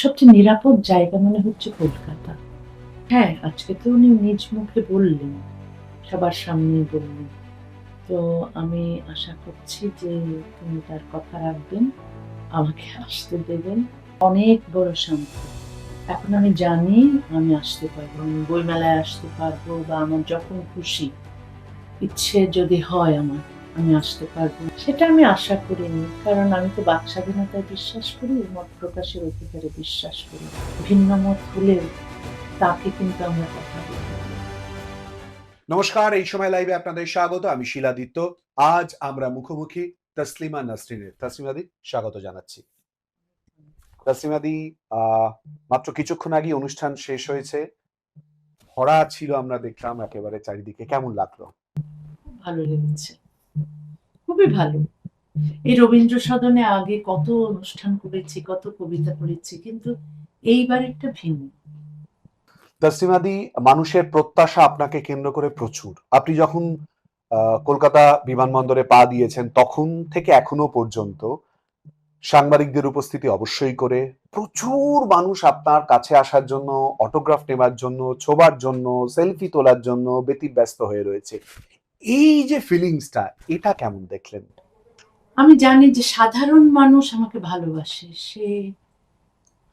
সবচেয়ে নিরাপদ জায়গা মনে হচ্ছে কলকাতা। হ্যাঁ, আজকে তো উনি নিজ মুখে বললেন, সবার সামনেই বললেন। তো আমি আশা করছি যে তিনি তার কথা রাখবেন, আমাকে আসতে দেবেন। অনেক বড় শান্তি। এখন আমি জানি আমি আসতে পারবো। আমি বইমেলায় আসতে পারবো বা আমার যখন খুশি ইচ্ছে যদি হয় আমার, আমি আসতে পারবো। সেটা আমি আশা করিনি। কারণ আমি তো বাক স্বাধীনতায় বিশ্বাস করি, মত প্রকাশের অধিকারে বিশ্বাস করি। ভিন্ন মত হলেও তাকে কিন্তু আমরা কথা বলতে পারি। নমস্কার, এই সময় লাইভে আপনাদের স্বাগত। আমি শিলাদিত্য। আজ আমরা মুখোমুখি তসলিমা নাসরিনের। তসলিমাদি, স্বাগত জানাচ্ছি। তসলিমাদি, মাত্র কিছুক্ষণ আগে অনুষ্ঠান শেষ হয়েছে, ভরা ছিল, আমরা দেখলাম একেবারে চারিদিকে। কেমন লাগলো? খুব ভালো লেগেছে, খুবই ভালো। এই রবীন্দ্র সদনে আগে কত অনুষ্ঠান করেছি, কত কবিতা পড়েছি, কিন্তু এইবার একটা ভিন্ন। তসলিমাদি, মানুষের প্রত্যাশা আপনাকে কেন্দ্র করে প্রচুর। আপনি যখন কলকাতা বিমানবন্দরে পা দিয়েছেন তখন থেকে এখনো পর্যন্ত সাংবাদিকদের উপস্থিতি অবশ্যই করে প্রচুর মানুষ আপনার কাছে আসার জন্য, অটোগ্রাফ নেবার জন্য, ছোবার জন্য, সেলফি তোলার জন্য ব্যতিব্যস্ত হয়ে রয়েছে। এই যে ফিলিংসটা, এটা কেমন দেখলেন? আমি জানি যে সাধারণ মানুষ আমাকে ভালোবাসে,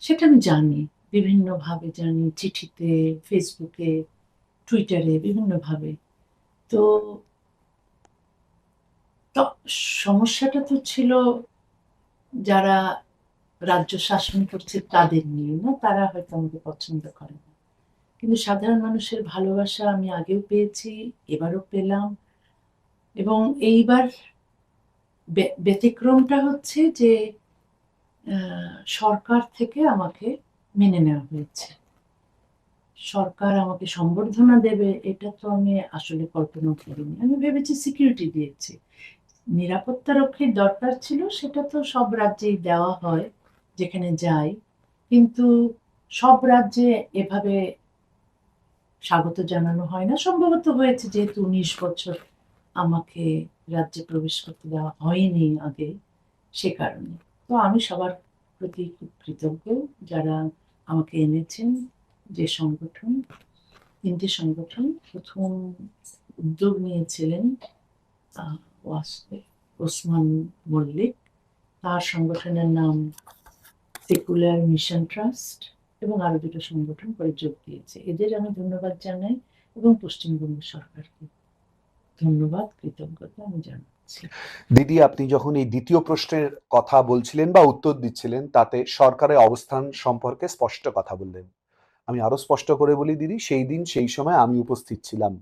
সেটা আমি জানি, বিভিন্ন ভাবে জানি, চিঠিতে, ফেসবুকে, টুইটারে, বিভিন্ন ভাবে। তো তো সমস্যাটা তো ছিল যারা রাজ্য শাসন করছে তাদের নিয়ে, না? তারা হয়তো আমাকে পছন্দ করে না। কিন্তু সাধারণ মানুষের ভালোবাসা আমি আগেও পেয়েছি, এবারও পেলাম। এবং এইবার ব্যতিক্রমটা হচ্ছে যে সরকার থেকে আমাকে মেনে নেওয়া হয়েছে। সরকার আমাকে সম্বর্ধনা দেবে এটা তো আমি আসলে কল্পনা করিনি। আমি ভেবেছি সিকিউরিটি দিয়েছে, নিরাপত্তা রক্ষীর দরকার ছিল, সেটা তো সব রাজ্যেই দেওয়া হয় যেখানে যাই। কিন্তু সব রাজ্যে এভাবে স্বাগত জানানো হয় না। সম্ভবত হয়েছে যেহেতু 19 বছর আমাকে রাজ্যে প্রবেশ করতে দেওয়া হয়নি আগে, সে কারণে। তো আমি সবার প্রতি খুব কৃতজ্ঞ যারা আমাকে এনেছেন। যে সংগঠন, 3টে সংগঠন প্রথম উদ্যোগ নিয়েছিলেন ওসমান মল্লিক, তার সংগঠনের নাম সেকুলার মিশন ট্রাস্ট, এবং আরো 2টো সংগঠন পরে যোগ দিয়েছে। এদের আমি ধন্যবাদ জানাই এবং পশ্চিমবঙ্গ সরকারকে ধন্যবাদ, কৃতজ্ঞতা আমি জানাচ্ছি। দিদি, আপনি যখন এই দ্বিতীয় প্রশ্নের কথা বলছিলেন বা উত্তর দিচ্ছিলেন, তাতে সরকারের অবস্থান সম্পর্কে স্পষ্ট কথা বললেন। আমি আরো স্পষ্ট করে বলি দিদি, সেই দিন সেই সময় আমি উপস্থিত ছিলাম।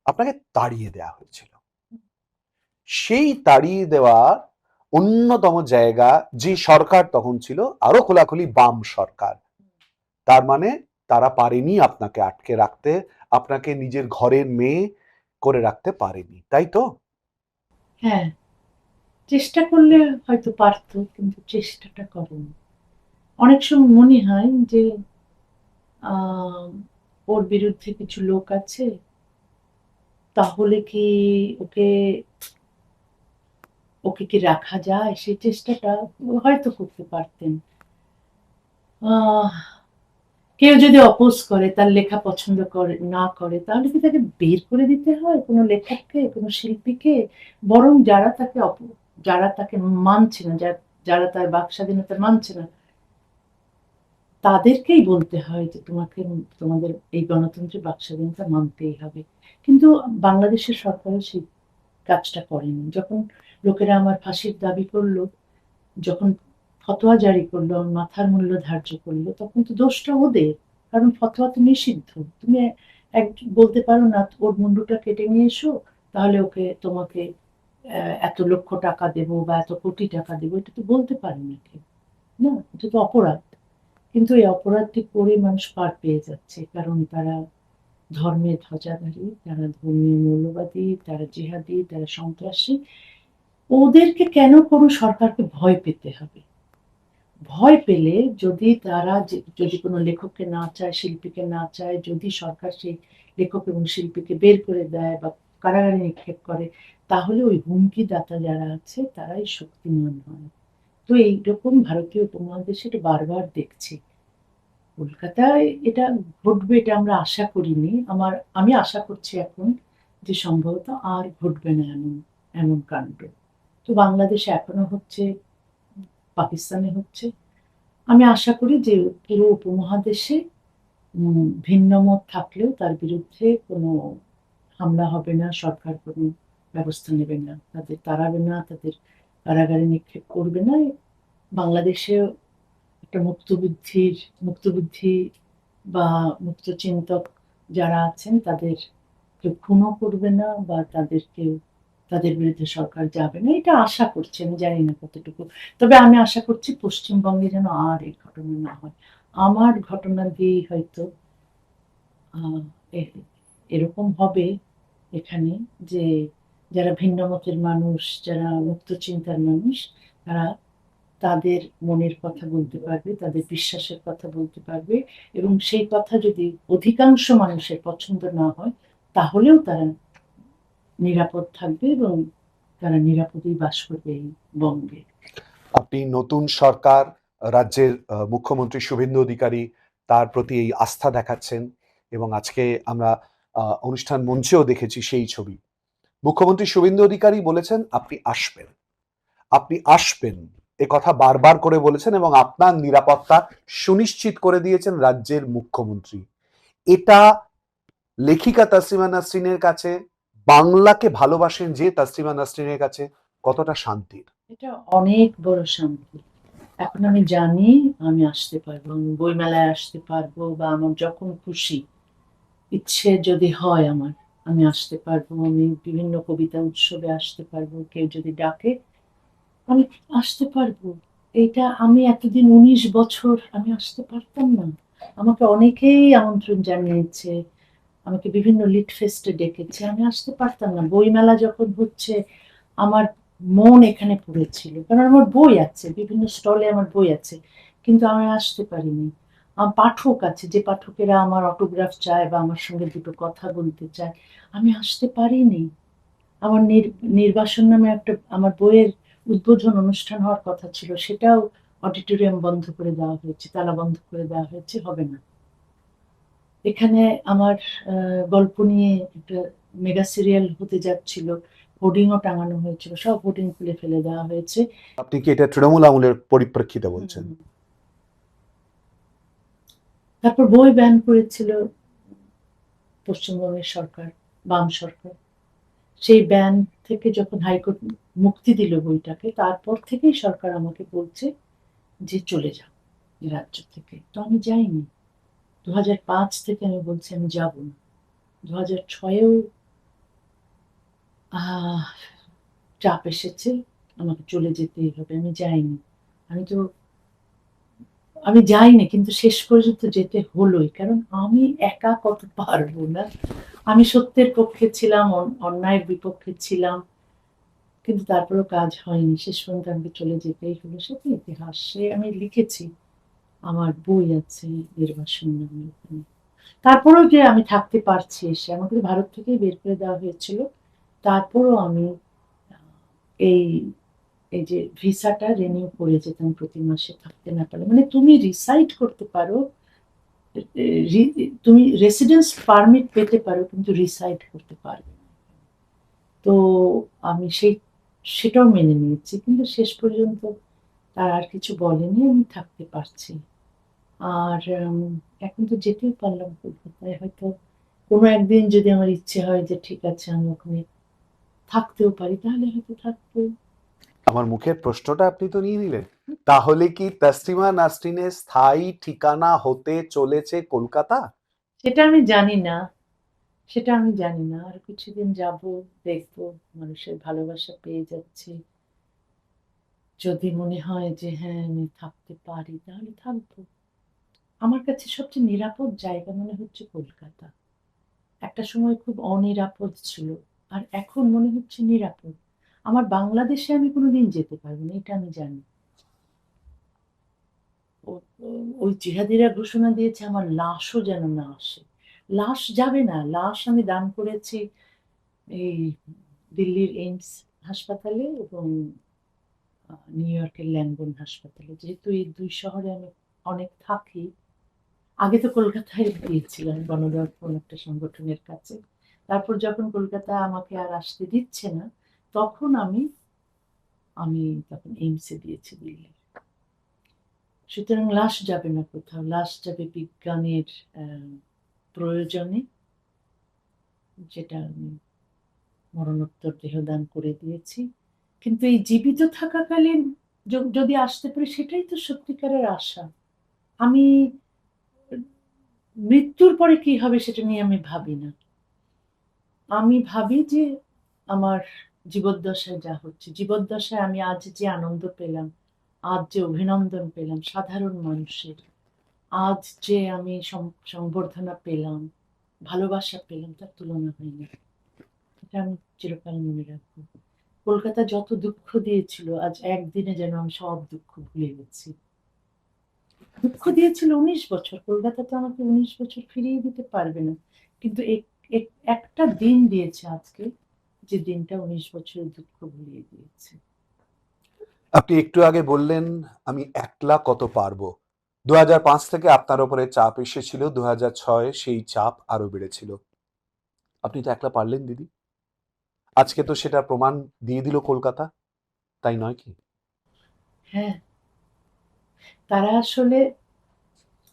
আপনাকে তাড়িয়ে দেওয়া হয়েছিল। সেই তাড়িয়ে দেওয়ার অন্যতম জায়গা, যে সরকার তখন ছিল আরো খোলাখুলি বাম সরকার, তার মানে তারা পারেনি আপনাকে আটকে রাখতে, আপনাকে নিজের ঘরের মেয়ে করে রাখতে পারেনি, তাই তো? হ্যাঁ, চেষ্টা করলে হয়তো পারতো, কিন্তু চেষ্টাটা করেনি। অনেক সময় মনে হয় যে আহ ওর বিরুদ্ধে কিছু লোক আছে, তাহলে কি ওকে ওকে কি রাখা যায়, সেই চেষ্টাটা হয়তো করতে পারতেন। আহ কেউ যদি অপোজ করে, তার লেখা পছন্দ করে না করে, তাহলে কি তাকে বের করে দিতে হয় কোনো লেখককে, কোনো শিল্পীকে? বরং যারা তাকে মানছে না, যারা তার বাক স্বাধীনতা মানছে না, তাদেরকেই বলতে হয় যে তোমাদের এই গণতন্ত্রের বাক স্বাধীনতা মানতেই হবে। কিন্তু বাংলাদেশের সরকারও সেই কাজটা করেনি। যখন লোকেরা আমার ফাঁসির দাবি করলো, যখন ফতোয়া জারি করলো, আমার মাথার মূল্য ধার্য করলো, তখন তো দোষটা ওদের। কারণ ফতোয়া তো নিষিদ্ধ। তুমি এক বলতে পারো না ওর মুন্ডুটা কেটে নিয়ে এসো, তাহলে তোমাকে এত লক্ষ টাকা দেবো বা এত কোটি টাকা দেবো, এটা তো বলতে পারে না কেউ। না, এটা তো অপরাধ। কিন্তু এই অপরাধটি করে মানুষ পার পেয়ে যাচ্ছে, কারণ তারা ধর্মের ধ্বজাধারী, তারা ধর্মীয় মৌলবাদী, তারা জিহাদি, তারা সন্ত্রাসী। ওদেরকে কেন কোনো সরকারকে ভয় পেতে হবে? ভয় পেলে, যদি কোনো লেখককে না চায়, শিল্পীকে না চায়, যদি সরকার সেই লেখক এবং শিল্পীকে বের করে দেয় বা কারাগারে নিক্ষেপ করে, তাহলে ওই হুমকিদাতা যারা আছে তারাই শক্তিমান হয়। তো এইরকম ভারতীয় উপমহাদেশে এটা বারবার দেখছি। কলকাতায় এটা ঘটবে এটা আমরা আশা করিনি। আমি আশা করছি এখন যে সম্ভবত আর ঘটবে না এমন এমন কাণ্ড। তো বাংলাদেশে এখনো হচ্ছে, পাকিস্তানে হচ্ছে। আমি আশা করি যে পুরো উপমহাদেশে ভিন্ন মত থাকলেও তার বিরুদ্ধে কোনো হামলা হবে না, সরকার কোনো ব্যবস্থা নেবে না, তাদের তাড়াবে না, তাদের কারাগারে নিক্ষেপ করবে না। বাংলাদেশে একটা মুক্তবুদ্ধি বা মুক্তচিন্তক যারা আছেন তাদের কেউ খুনও করবে না বা তাদের বিরুদ্ধে সরকার যাবে না, এটা আশা করছি। আমি জানি না কতটুকু, তবে আমি আশা করছি পশ্চিমবঙ্গে যেন আর এই ঘটনা না হয়। আমার ঘটনা দিয়েই হয়তো এরকম হবে এখানে, যে যারা ভিন্ন মতের মানুষ, যারা মুক্ত চিন্তার মানুষ, তারা তাদের মনের কথা বলতে পারবে, তাদের বিশ্বাসের কথা বলতে পারবে, এবং সেই কথা যদি অধিকাংশ মানুষের পছন্দ না হয় তাহলেও তারা নিরাপদ থাকবে এবং তারা নিরাপদেই বাস করবে এই বঙ্গে। আপনি নতুন সরকার, রাজ্যের মুখ্যমন্ত্রী শুভেন্দু অধিকারী, তার প্রতি এই আস্থা দেখাচ্ছেন এবং আজকে আমরা অনুষ্ঠান মঞ্চেও দেখেছি সেই ছবি। মুখ্যমন্ত্রী শুভেন্দু অধিকারী বলেছেন আপনি আসবেন, আপনি আসবেন, এ কথা বারবার করে বলেছেন এবং আপনার নিরাপত্তা সুনিশ্চিত করে দিয়েছেন রাজ্যের মুখ্যমন্ত্রী। এটা লেখিকা তাসলিমা নাসরিনের কাছে, বাংলাকে ভালোবাসেন যে তাসলিমা নাসরিনের কাছে কতটা শান্তির? এটা অনেক বড় শান্তি। এখন আমি জানি আমি আসতে পারবো, আমি বইমেলায় আসতে পারবো, বা আমার যখন খুশি ইচ্ছে যদি হয় আমার, আমি আসতে পারবো, আমি বিভিন্ন কবিতা উৎসবে আসতে পারবো, কেউ যদি ডাকে আমি আসতে পারবো। এটা আমি এতদিন 19 বছর আমি আসতে পারতাম না। আমাকে অনেকেই আমন্ত্রণ জানিয়েছে, আমাকে বিভিন্ন লিট ফেস্টে ডেকেছে, আমি আসতে পারতাম না। বইমেলা যখন হচ্ছে আমার মন এখানে পড়েছিল, কারণ আমার বই আছে, বিভিন্ন স্টলে আমার বই আছে, কিন্তু আমি আসতে পারিনি। আমার পাঠক আছে, যে পাঠকেরা আমার অটোগ্রাফ চায় বা আমার সঙ্গে দুটো কথা বলতে চায়, আমি আসতে পারিনি। আমার নির্বাসন নামে একটা আমার বইয়ের উদ্বোধন অনুষ্ঠান হওয়ার কথা ছিল, সেটাও অডিটোরিয়াম বন্ধ করে দেওয়া হয়েছে, তালা বন্ধ করে দেওয়া হয়েছে, হবে না। এখানে আমার গল্প নিয়ে একটা মেগা সিরিয়াল হতে যাচ্ছিল, হোর্ডিংও টাঙানো হয়েছিল, সব হোর্ডিং খুলে ফেলে দেওয়া হয়েছে। আপনি কি এটা তৃণমূল আমলের পরিপ্রেক্ষিতে বলছেন? তারপর বই ব্যান করেছিল পশ্চিমবঙ্গের সরকার, বাম সরকার। সেই ব্যান থেকে যখন হাইকোর্ট মুক্তি দিল বইটাকে, তারপর থেকেই সরকার আমাকে বলছে যে চলে যাও এই রাজ্য থেকে। তো আমি যাইনি। 2005 থেকে আমি বলছি আমি যাব না। 2006-এও চাপ এসেছে, আমাকে চলে যেতেই হবে, আমি যাইনি। আমি তো আমি যাইনি, কিন্তু শেষ পর্যন্ত যেতে হলোই, কারণ আমি একা কত পারবো না। আমি সত্যের পক্ষে ছিলাম, অন্যায়ের বিপক্ষে ছিলাম, কিন্তু তারপরেও কাজ হয়নি, শেষ পর্যন্ত আমাকে চলে যেতেই হলো। সে তো ইতিহাস, সে আমি লিখেছি, আমার বই আছে নির্বাসন নামে ওখানে। তারপরেও যে আমি থাকতে পারছি এসে, আমাকে তো ভারত থেকেই বের করে দেওয়া হয়েছিল, তারপরও আমি এই এই যে ভিসাটা রিনিউ করে যেতাম প্রতি মাসে, থাকতে না পারলে। মানে তুমি রিসাইড করতে পারো, তুমি রেসিডেন্স পারমিট পেতে পারো, কিন্তু রিসাইড করতে পারবে না। তো আমি সেটাও মেনে নিয়েছি, কিন্তু শেষ পর্যন্ত তার আর কিছু বলেনি, আমি থাকতে পারছি। আর এখন তো যেতেও পারলাম কলকাতায়, হয়তো কোনো একদিন যদি আমার ইচ্ছে হয় যে ঠিক আছে আমি ওখানে থাকতেও পারি, তাহলে হয়তো থাকবো। আমার মুখের প্রশ্নটা আপনি তো নিয়ে নিলেন। তাহলে কি তাসলিমা নাসরিনের স্থায়ী ঠিকানা হতে চলেছে কলকাতা? সেটা আমি জানি না, সেটা আমি জানি না। আর কিছুদিন যাব, দেখবো, মানুষের ভালোবাসা পেয়ে যাচ্ছি। যদি মনে হয় যে হ্যাঁ আমি থাকতে পারি তাহলে থাকবো। আমার কাছে সবচেয়ে নিরাপদ জায়গা মনে হচ্ছে কলকাতা। একটা সময় খুব অনিরাপদ ছিল, আর এখন মনে হচ্ছে নিরাপদ। আমার বাংলাদেশে আমি কোনোদিন যেতে পারবো না, এটা আমি জানি। ওই জিহাদিরা ঘোষণা দিয়েছে আমার লাশও যেন না আসে। লাশ যাবে না, লাশ আমি দান করেছি এই দিল্লির এইমস হাসপাতালে এবং নিউ ইয়র্কের ল্যাঙ্গন হাসপাতালে। যেহেতু এই দুই শহরে আমি অনেক থাকি, আগে তো কলকাতায় গিয়েছিলাম গণদর্পণ একটা সংগঠনের কাছে। তারপর যখন কলকাতা আমাকে আর আসতে দিচ্ছে না, তখন আমি আমি তখন এইমসে দিয়েছি দিল্লি। সুতরাং লাশ যাবে না কোথাও, লাশ যাবে বিজ্ঞানের প্রয়োজনে, যেটা আমি মরণোত্তর দেহদান করে দিয়েছি। কিন্তু এই জীবিত থাকাকালীন যদি আসতে পারি, সেটাই তো সত্যিকারের আশা। আমি মৃত্যুর পরে কি হবে সেটা নিয়ে আমি ভাবি না। আমি ভাবি যে আমার জীবদ্দশায় যা হচ্ছে, জীবদ্দশায় আমি আজ যে আনন্দ পেলাম, আজ যে অভিনন্দন পেলাম সাধারণ মানুষের, আজ যে আমি সংবর্ধনা পেলাম, ভালোবাসা পেলাম, তার তুলনা হয় না। এটা আমি চিরকাল মনে রাখবো। কলকাতা যত দুঃখ দিয়েছিল, আজ একদিনে যেন আমি সব দুঃখ ভুলে গেছি। দুঃখ দিয়েছিল 19 বছর, কলকাতা তো আমাকে 19 বছর ফিরিয়ে দিতে পারবে না, কিন্তু একটা দিন দিয়েছে আজকে, যে দিনটা 19 বছরের দুঃখ ভুলিয়ে দিয়েছে। আপনি একটু আগে বললেন আমি একলা কত পারবো। 2005 থেকে আপনার উপরে চাপ এসেছিল, 2006 সেই চাপ আরো বেড়েছিল। আপনি তো একলা পারলেন দিদি। আজকে তো সেটা প্রমাণ দিয়ে দিল কলকাতা, তাই নয় কি? হ্যাঁ, তারা আসলে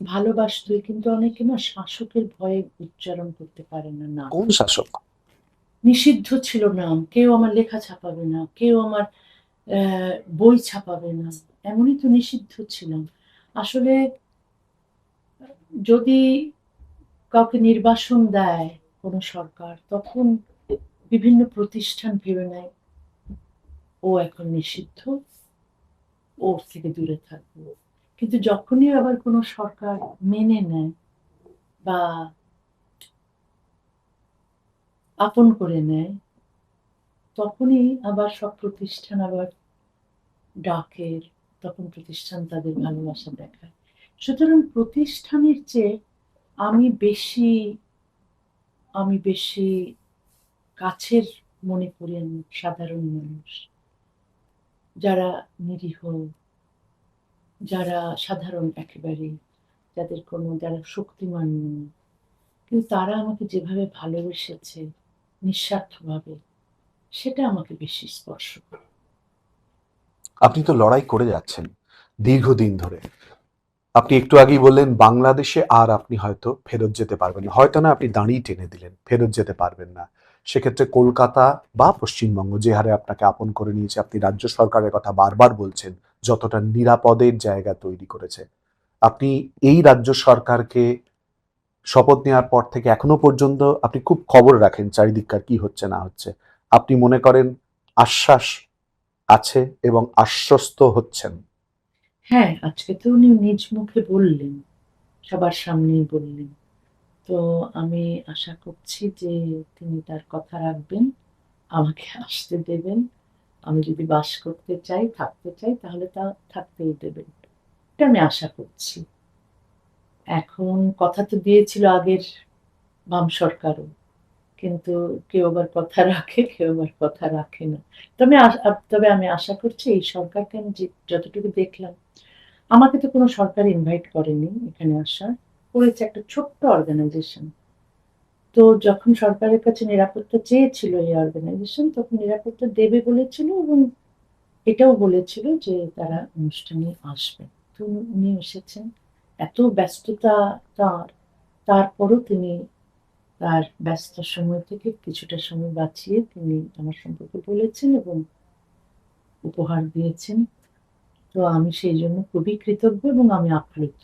ভালোবাসতোই, কিন্তু অনেকে না শাসকের ভয়ে উচ্চারণ করতে পারে না নাম। কোন শাসক? নিষিদ্ধ ছিল নাম, কেউ আমার লেখা ছাপাবে না, কেউ আমার বই ছাপাবে না, এমনই তো নিষিদ্ধ ছিলাম। আসলে যদি কাউকে নির্বাসন দেয় কোনো সরকার, তখন বিভিন্ন প্রতিষ্ঠান ভেবে নেয় ও এখন নিষিদ্ধ, ওর থেকে দূরে থাকবো। কিন্তু যখনই আবার কোনো সরকার মেনে নেয় বা আপন করে নেয়, তখনই আবার সব প্রতিষ্ঠান আবার ডাকে, তখন প্রতিষ্ঠান তাদের ভালোবাসা দেখায়। সুতরাং প্রতিষ্ঠানের চেয়ে আমি বেশি আমি বেশি কাছের মনে করি আমি সাধারণ মানুষ, যারা নিরীহ, যারা সাধারণ একেবারে, যারা শক্তিমান নয়, কিন্তু তারা আমাকে যেভাবে ভালোবেসেছে নিঃস্বার্থভাবে, সেটা আমাকে বেশি স্পর্শ করে। আপনি তো লড়াই করে যাচ্ছেন দীর্ঘদিন ধরে। আপনি একটু আগেই বললেন বাংলাদেশে আর আপনি হয়তো ফেরত যেতে পারবেন না, হয়তো না, আপনি দাঁড়িয়ে টেনে দিলেন ফেরত যেতে পারবেন না। সেক্ষেত্রে কলকাতা বা পশ্চিমবঙ্গ যে হারে আপনাকে আপন করে নিয়েছে, আপনি রাজ্য সরকারের কথা বারবার বলছেন, যতটা নিরাপদের জায়গা তৈরি করেছে, আপনি এই রাজ্য সরকারকে শপথ নেওয়ার পর থেকে এখনো পর্যন্ত আপনি খুব খবর রাখেন চারিদিককার কি হচ্ছে না হচ্ছে। আপনি মনে করেন আশ্বাস আছে এবং আশ্বস্ত হচ্ছেন? হ্যাঁ, আজকে তো উনি নিজ মুখে বললেন, সবার সামনেই বললেন। তো আমি আশা করছি যে তিনি তার কথা রাখবেন, আমাকে আসতে দেবেন। আমি যদি বাস করতে চাই, থাকতে চাই, তাহলে তা থাকতেই দেবেন। এটা আমি আশা করছি। এখন কথা তো দিয়েছিল আগের বাম সরকারও। কিন্তু কেউ আবার কথা রাখে, কেউ আবার কথা রাখে না। তবে আমি আশা করছি এই সরকারকে আমি যতটুকু দেখলাম, আমাকে তো কোনো সরকার ইনভাইট করেনি এখানে আসার। করেছে একটা ছোট্ট অর্গানাইজেশন। তো যখন সরকারের কাছে নিরাপত্তা চেয়েছিল এই অর্গানাইজেশন, তখন নিরাপত্তা দেবে বলেছিল এবং এটাও বলেছিল যে তারা অনুষ্ঠানে আসবেন। তো উনি এসেছেন। এত ব্যস্ততা তার, তারপরও তিনি তার ব্যস্ত সময় থেকে কিছুটা সময় বাঁচিয়ে তিনি আমার সম্পর্কে বলেছেন এবং উপহার দিয়েছেন। তো আমি সেই জন্য খুবই কৃতজ্ঞ এবং আমি আপ্লুত।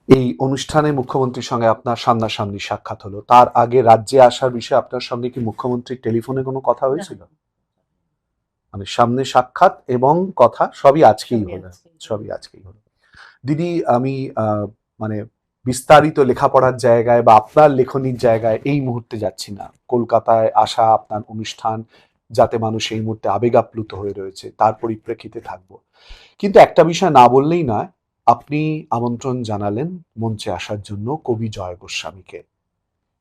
এই অনুষ্ঠানে মুখ্যমন্ত্রীর সঙ্গে আপনার সামনাসামনি সাক্ষাৎ হলো, তার আগে রাজ্যে আসার বিষয়ে আপনার সঙ্গে কি মুখ্যমন্ত্রীর টেলিফোনে কোনো কথা না, হয়েছিল? মানে সামনে সাক্ষাৎ এবং কথা সবই আজকেই সবই হলো। আজকে। সবই আজকেই হলো। দিদি, আমি মানে বিস্তারিত লেখাপড়ার জায়গায় বা আপনার লেখনির জায়গায় এই মুহূর্তে যাচ্ছি না। কলকাতায় আসা আপনার অনুষ্ঠান, যাতে মানুষ এই মুহূর্তে আবেগ আপ্লুত হয়ে রয়েছে, তার পরিপ্রেক্ষিতে থাকবো। কিন্তু একটা বিষয় না বললেই নয়, আপনি আমন্ত্রণ জানালেন মঞ্চে আসার জন্য কবি জয় গোস্বামীকে।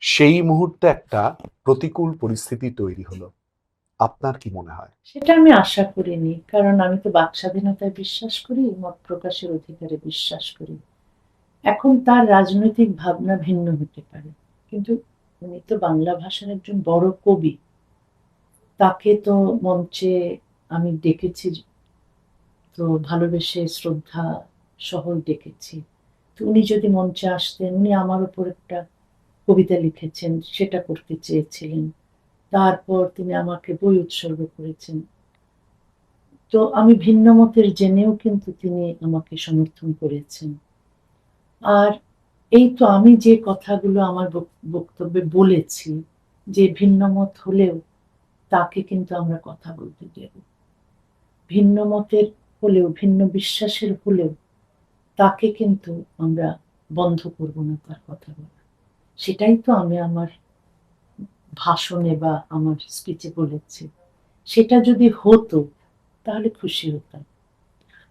সেই মুহূর্তে একটা প্রতিকূল পরিস্থিতি তৈরি হলো। আপনার কি মনে হয়? সেটা আমি আশা করিনি। কারণ আমি তো বাক স্বাধীনতায় বিশ্বাস করি, মত প্রকাশের অধিকারে বিশ্বাস করি। এখন তার রাজনৈতিক ভাবনা ভিন্ন হতে পারে, কিন্তু উনি তো বাংলা ভাষার একজন বড় কবি। তাকে তো মঞ্চে আমি ডেকেছি, তো ভালোবেসে শ্রদ্ধা সহ ডেকেছি। তো উনি যদি মঞ্চে আসতেন, উনি আমার উপর একটা কবিতা লিখেছেন, সেটা করতে চেয়েছিলেন। তারপর তিনি আমাকে বই উৎসর্গ করেছেন। তো আমি ভিন্ন মতের জেনেও কিন্তু তিনি আমাকে সমর্থন করেছেন। আর এই তো আমি যে কথাগুলো আমার বক্তব্যে বলেছি, যে ভিন্ন মত হলেও তাকে কিন্তু আমরা কথা বলতে দেব। ভিন্ন মতের হলেও, ভিন্ন বিশ্বাসের হলেও তাকে কিন্তু আমরা বন্ধ করব না তার কথা বলা। সেটাই তো আমি আমার ভাষণে বা আমার স্পিচে বলেছি। সেটা যদি হতো তাহলে খুশি হতাম।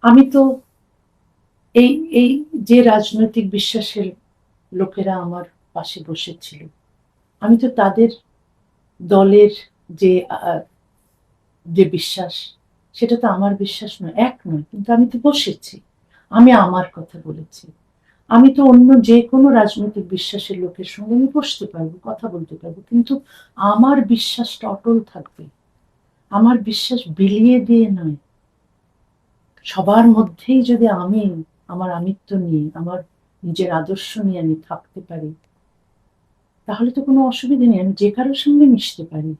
আমি তো এই এই যে রাজনৈতিক বিশ্বাসের লোকেরা আমার পাশে বসেছিল, আমি তো তাদের দলের যে যে বিশ্বাস, সেটা তো আমার বিশ্বাস নয়, এক নয়, কিন্তু আমি তো বসেছি, আমি আমার কথা বলেছি। আমি তো অন্য যে কোনো রাজনৈতিক বিশ্বাসের লোকের সঙ্গে আমি বসতে পারবো, কথা বলতে পারবো, কিন্তু আমার বিশ্বাসটা অটল থাকবে। আমার বিশ্বাস বিলিয়ে দিয়ে নয়। সবার মধ্যেই যদি আমি আমার আমিত্ব নিয়ে, আমার নিজের আদর্শ নিয়ে আমি থাকতে পারি, তাহলে তো কোনো অসুবিধা নেই। আমি যে কারোর সঙ্গে মিশতে পারি,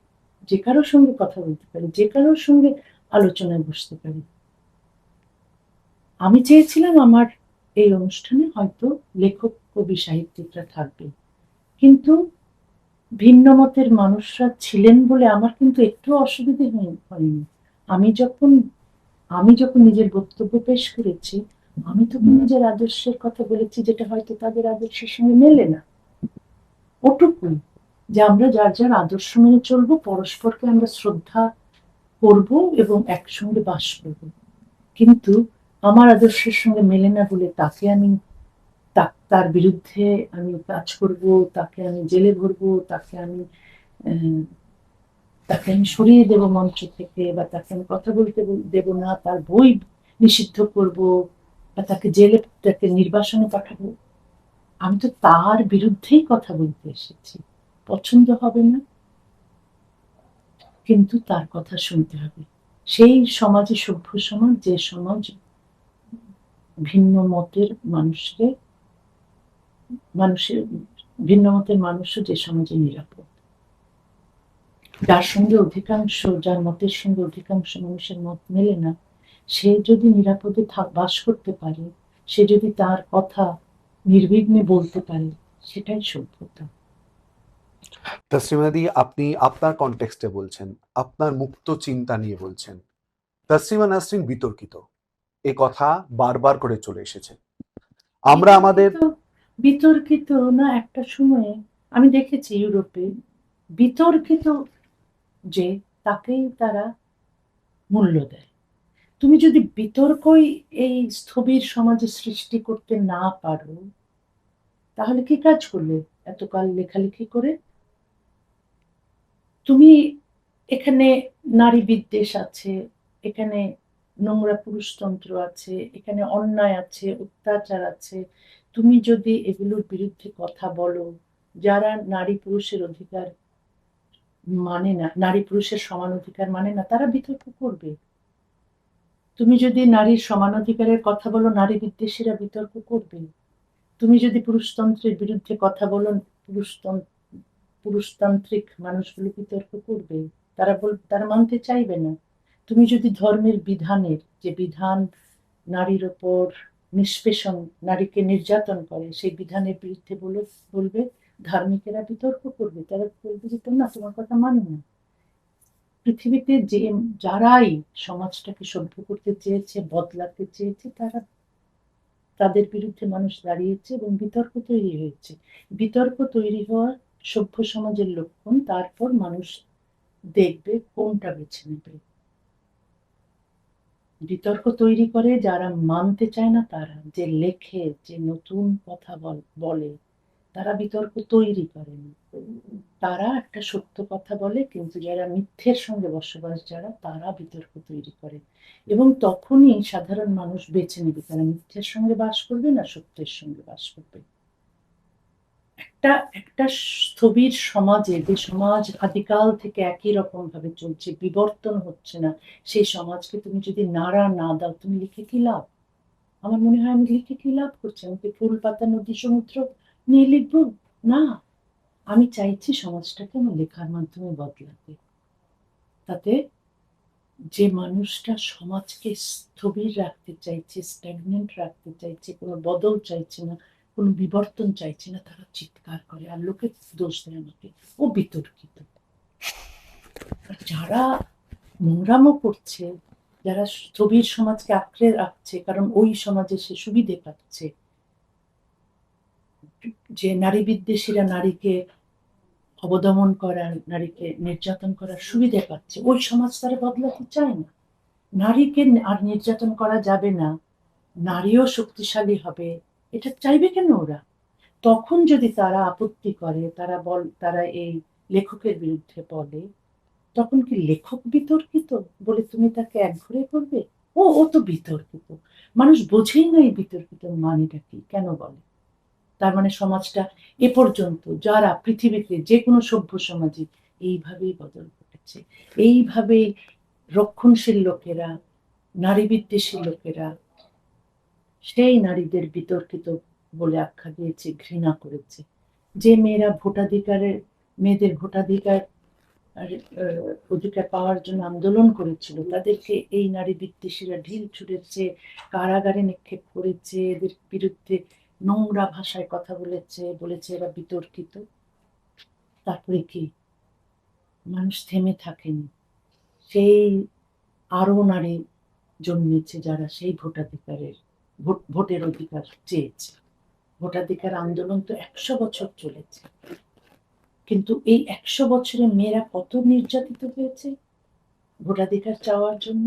যে কারোর সঙ্গে কথা বলতে পারি, যে কারোর সঙ্গে আলোচনায় বসতে পারি। আমি চেয়েছিলাম আমার এই অনুষ্ঠানে হয়তো লেখক, কবি, সাহিত্যিকরা থাকবে, কিন্তু ভিন্ন মতের মানুষরা ছিলেন বলে আমার কিন্তু একটু অসুবিধে হয়নি। আমি যখন আমি যখন নিজের বক্তব্য পেশ করেছি, আমি তো নিজের আদর্শের কথা বলেছি, যেটা হয়তো তাদের আদর্শের সঙ্গে মেলে না। ওটুকুই, যে আমরা যার যার আদর্শ মেনে চলবো, পরস্পরকে আমরা শ্রদ্ধা করব এবং একসঙ্গে বাস করব। কিন্তু আমার আদর্শের সঙ্গে মেলে না বলে তাকে আমি তার বিরুদ্ধে আমি কাজ করব, তাকে আমি জেলে ভরবো, আহ, তাকে আমি সরিয়ে দেব মঞ্চ থেকে, বা তাকে আমি কথা বলতে দেব না, তার বই নিষিদ্ধ করব, বা তাকে নির্বাসনে পাঠাবো। আমি তো তার বিরুদ্ধেই কথা বলতে এসেছি। পছন্দ হবে না, কিন্তু তার কথা শুনতে হবে। সেই সমাজে, সভ্য সমাজ, যে সমাজ ভিন্ন মতের মানুষকে মানুষের ভিন্ন মতের মানুষও যে সমাজে নিরাপদ, যার মতের সঙ্গে অধিকাংশ মানুষের মত মেলে না, সে যদি নিরাপদে বাস করতে পারে, সে যদি তার কথা নির্বিঘ্নে বলতে পারে, সেটাই সভ্যতা। তসলিমা দি, আপনি আপনার কনটেক্সটে বলছেন, আপনার মুক্ত চিন্তা নিয়ে বলছেন। তসলিমা নাসরিন বিতর্কিত, এ কথা বারবার করে চলে এসেছে। আমরা আমাদের বিতর্কিত বিতর্কিত না, একটা সময়ে আমি দেখেছি ইউরোপে বিতর্কিত যে, তাকেই তারা মূল্য দেয়। তুমি যদি বিতর্কই এই স্থবির সমাজে সৃষ্টি করতে না পারো, তাহলে কি কাজ করলে এতকাল লেখালেখি করে? তুমি এখানে নারী বিদ্বেষ আছে, এখানে নোংরা পুরুষতন্ত্র আছে, এখানে অন্যায় আছে, অত্যাচার আছে। তুমি যদি এগুলোর বিরুদ্ধে কথা বলো, যারা নারী পুরুষের অধিকার মানে না, নারী পুরুষের সমান অধিকার মানে না, তারা বিতর্ক করবে। তুমি যদি নারীর সমান অধিকারের কথা বলো, নারী বিদ্বেষীরা বিতর্ক করবে। তুমি যদি পুরুষতন্ত্রের বিরুদ্ধে কথা বলো, পুরুষতান্ত্রিক মানুষগুলো বিতর্ক করবে। তারা মানতে চাইবে না। তুমি যদি ধর্মের বিধানের যে বিধান নারীর ওপর নিষ্পেষণ, নারীকে নির্যাতন করে, সেই বিধানের বিরুদ্ধে বলবে, ধার্মিকেরা বিতর্ক করবে। তারা বলবে যে না, তোমার কথা মানি না। পৃথিবীতে যে যারাই সমাজটাকে সভ্য করতে চেয়েছে, বদলাতে চেয়েছে, তাদের বিরুদ্ধে মানুষ দাঁড়িয়েছে এবং বিতর্ক তৈরি হয়েছে। বিতর্ক তৈরি হওয়া সভ্য সমাজের লক্ষণ। তারপর মানুষ দেখবে কোনটা বেছে নেবে। বিতর্ক তৈরি করে যারা মানতে চায় না, তারা যে লেখে, যে নতুন কথা বলে, তারা বিতর্ক তৈরি করেন। তারা একটা সত্য কথা বলে, কিন্তু যারা মিথ্যের সঙ্গে বসবাস যারা, তারা বিতর্ক তৈরি করে। এবং তখনই সাধারণ মানুষ বেছে নেবে তারা মিথ্যের সঙ্গে বাস করবে না সত্যের সঙ্গে বাস করবে। একটা একটা স্থবির সমাজে, যে সমাজ আদিকাল থেকে একই রকম ভাবে চলছে, বিবর্তন হচ্ছে না, সেই সমাজকে তুমি যদি নাড়া না দাও, তুমি লিখে কি লাভ? আমার মনে হয় আমি লিখে কি লাভ করছি? আমি কি ফুল পাতা নদী সমুদ্র নিয়ে লিখবো? না, আমি চাইছি সমাজটাকে আমি লেখার মাধ্যমে বদলাতে। তাতে যে মানুষটা সমাজকে স্থবির রাখতে চাইছে, স্ট্যাগনেন্ট রাখতে চাইছে, কোনো বদল চাইছে না, কোনো বিবর্তন চাইছে না, তারা চিৎকার করে আর লোকে দোষ দেয় আমাকে, ও বিতর্কিত। আর যারা নোংরামো করছে, যারা স্থবির সমাজকে আঁকড়ে রাখছে, কারণ ওই সমাজে সে সুবিধে পাচ্ছে, যে নারী বিদ্বেষীরা নারীকে অবদমন করার, নারীকে নির্যাতন করার সুবিধা পাচ্ছে, ওই সমাজ তারা বদলাতে চায় না। নারীকে আর নির্যাতন করা যাবে না, নারীও শক্তিশালী হবে, এটা চাইবে কেন ওরা? তখন যদি তারা আপত্তি করে, তারা এই লেখকের বিরুদ্ধে বলে, তখন কি লেখক বিতর্কিত বলে তুমি তাকে একঘরে করবে? ও ও তো বিতর্কিত। মানুষ বোঝেই না এই বিতর্কিত মানেটা কি, কেন বলে। তার মানে সমাজটা এ পর্যন্ত যারা পৃথিবীতে যে কোনো সভ্য সমাজে এইভাবেই বদল ঘটেছে, এইভাবেই রক্ষণশীল লোকেরা, নারী বিদ্বেষী লোকেরা সেই নারীদের বিতর্কিত বলে আখ্যা দিয়েছে, ঘৃণা করেছে। যে মেয়েরা মেয়েদের ভোটাধিকার অধিকার পাওয়ার জন্য আন্দোলন করেছিল, তাদেরকে এই নারী বিদ্বেষীরা ঢিল ছুঁড়েছে, কারাগারে নিক্ষেপ করেছে, এদের বিরুদ্ধে নোংরা ভাষায় কথা বলেছে এরা বিতর্কিত। তারপরে কি মানুষ থেমে থাকেনি, সেই আরো নারী জন্মেছে যারা সেই ভোটের অধিকার চেয়েছে। ভোটাধিকার আন্দোলন তো 100 বছর চলেছে, কিন্তু এই 100 বছরে মেয়েরা কত নির্যাতিত হয়েছে ভোটাধিকার চাওয়ার জন্য।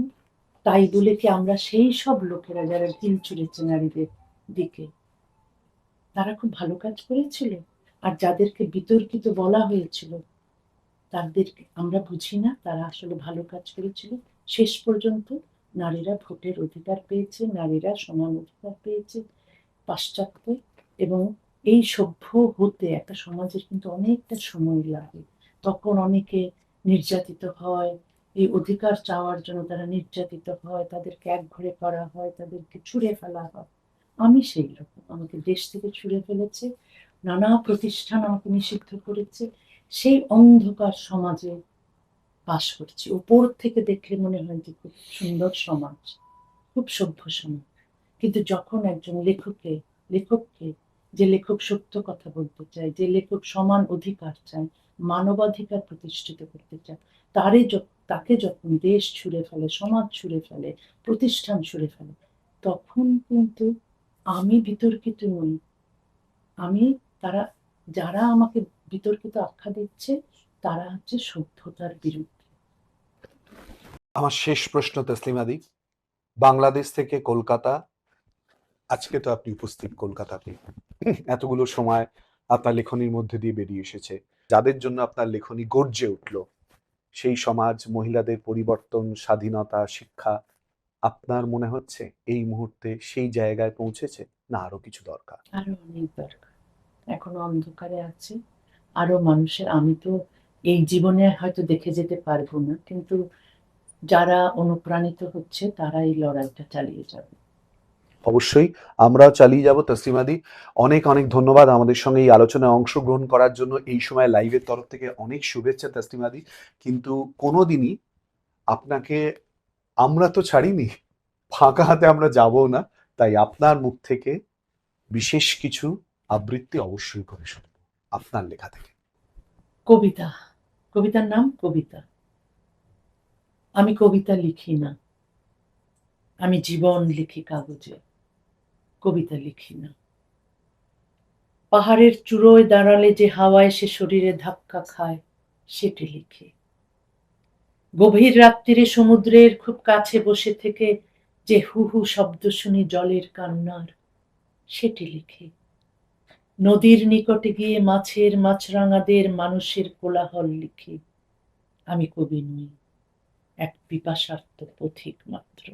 তাই বলে কি আমরা সেই সব লোকেরা যারা ঢিল ছুঁড়েছে নারীদের দিকে, তারা খুব ভালো কাজ করেছিল? আর যাদেরকে বিতর্কিত বলা হয়েছিল, তাদেরকে আমরা বুঝি না তারা আসলে ভালো কাজ করেছিল? শেষ পর্যন্ত নারীরা ভোটের অধিকার পেয়েছে, নারীরা সমান অধিকার পেয়েছে পাশ্চাত্যে। এবং এই সভ্য হতে একটা সমাজের কিন্তু অনেকটা সময় লাগে। তখন অনেকে নির্যাতিত হয়, এই অধিকার চাওয়ার জন্য তারা নির্যাতিত হয়, তাদেরকে একঘরে করা হয়, তাদেরকে ছুঁড়ে ফেলা হয়। আমি সেই রকম, আমাকে দেশ থেকে ছুঁড়ে ফেলেছে, নানা প্রতিষ্ঠান আমাকে নিষিদ্ধ করেছে, সেই অন্ধকার সমাজে বাস করছি। উপর থেকে দেখলে মনে হয় যে খুব সুন্দর সমাজ, খুব সভ্য সমাজ। কিন্তু যখন একজন লেখককে, যে লেখক সত্য কথা বলতে চায়, যে লেখক সমান অধিকার চায়, মানবাধিকার প্রতিষ্ঠিত করতে চায়, তাকে যখন দেশ ছুঁড়ে ফেলে, সমাজ ছুঁড়ে ফেলে, প্রতিষ্ঠান ছুঁড়ে ফেলে, তখন কিন্তু আমি বিতর্কিত নই। আমি তারা যারা আমাকে বিতর্কিত আখ্যা দিচ্ছে, তারা হচ্ছে সভ্যতার বিরুদ্ধে। আমার শেষ প্রশ্ন তসলিমাদি, বাংলাদেশ থেকে কলকাতা, আজকে তো আপনি উপস্থিত কলকাতাতে, এতগুলো সময় আপনার লেখনীর মধ্যে দিয়ে বেরিয়ে এসেছে, যাদের জন্য আপনার লেখনী গর্জে উঠল, সেই সমাজ, মহিলাদের পরিবর্তন, স্বাধীনতা, শিক্ষা, আপনার মনে হচ্ছে এই মুহূর্তে সেই জায়গায় পৌঁছেছে, না আরো কিছু দরকার? আরো অনেক দরকার, এখনো অন্ধকারে আছে আরো মানুষের। আমি তো এই জীবনে হয়তো দেখে যেতে পারবো না, কিন্তু যারা অনুপ্রাণিত হচ্ছে তারা এই লড়াইটা চালিয়ে যাবে। অবশ্যই আমরাও চালিয়ে যাব। তসলিমাদি, অনেক অনেক ধন্যবাদ আমাদের সঙ্গে এই আলোচনায় অংশগ্রহণ করার জন্য। এই সময় লাইভের তরফ থেকে অনেক শুভেচ্ছা তসলিমাদি। কিন্তু কোনোদিনই আপনাকে আমরা তো ছাড়িনি, ফাঁকা হাতে আমরা যাব না। তাই আপনার মুখ থেকে বিশেষ কিছু আবৃত্তি অবশ্যই করে শুনবো আপনার লেখা থেকে। কবিতা, কবিতার নাম কবিতা। আমি কবিতা লিখি না, আমি জীবন লিখি কাগজে, কবিতা লিখি না। পাহাড়ের চূড়োয় দাঁড়ালে যে হাওয়ায় সে শরীরে ধাক্কা খায়, সেটি লিখি। গভীর রাত্রিরে সমুদ্রের খুব কাছে বসে থেকে যে হু হু শব্দ শুনি জলের কান্নার, সেটি লিখি। নদীর নিকটে গিয়ে মাছের মাছরাঙাদের মানুষের কোলাহল লিখি। আমি কবি নই, এক পিপাসার্ত পথিক মাত্র।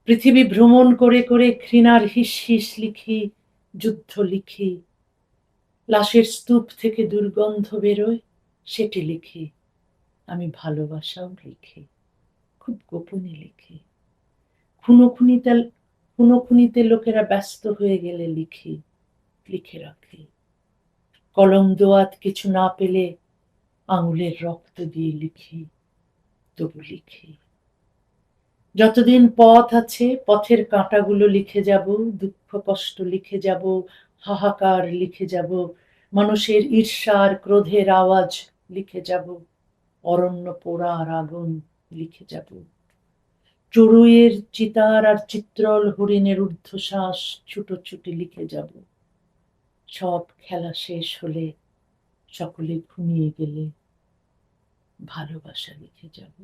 পৃথিবী ভ্রমণ করে করে ঘৃণার হিস হিস লিখি, যুদ্ধ লিখি। লাশের স্তূপ থেকে দুর্গন্ধ বেরোয়, সেটি লিখি। আমি ভালোবাসাও লিখি, খুব গোপনে লিখি। খুনোখুনিতে লোকেরা ব্যস্ত হয়ে গেলে লিখি, লিখে রাখি। কলম দোয়াত কিছু না পেলে আঙুলের রক্ত দিয়ে লিখি, তবু লিখি। যতদিন পথ আছে পথের কাঁটাগুলো লিখে যাব, দুঃখ কষ্ট লিখে যাব, হাহাকার লিখে যাব, মানুষের ঈর্ষার ক্রোধের আওয়াজ লিখে যাব, অরণ্য পোড়ার আগুন লিখে যাব, চড়ুইয়ের চিতার আর চিত্রল হরিণের ঊর্ধ্বশ্বাস ছুটোছুটি লিখে যাব। সব খেলা শেষ হলে, সকলে ঘুমিয়ে গেলে ভালোবাসা লিখে যাব।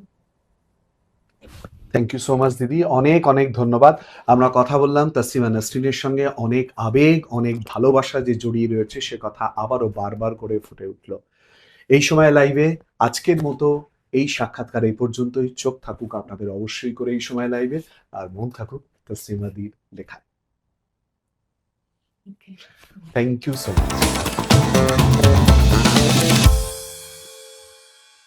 থ্যাংক ইউ সো মাচ দিদি, অনেক অনেক ধন্যবাদ। আমরা কথা বললাম তাসলিমা নাসরিনের সঙ্গে, অনেক আবেগ অনেক ভালোবাসা যে জড়িয়ে রয়েছে সে কথা আবারও বারবার করে ফুটে উঠল এই সময় লাইভে। আজকের মতো এই সাক্ষাৎকার এই পর্যন্তই। চোখ থাকুক আপনাদের অবশ্যই করে এই সময় লাইভে, আর মন থাকুক তাসলিমা দির লেখায়। Thank you so much.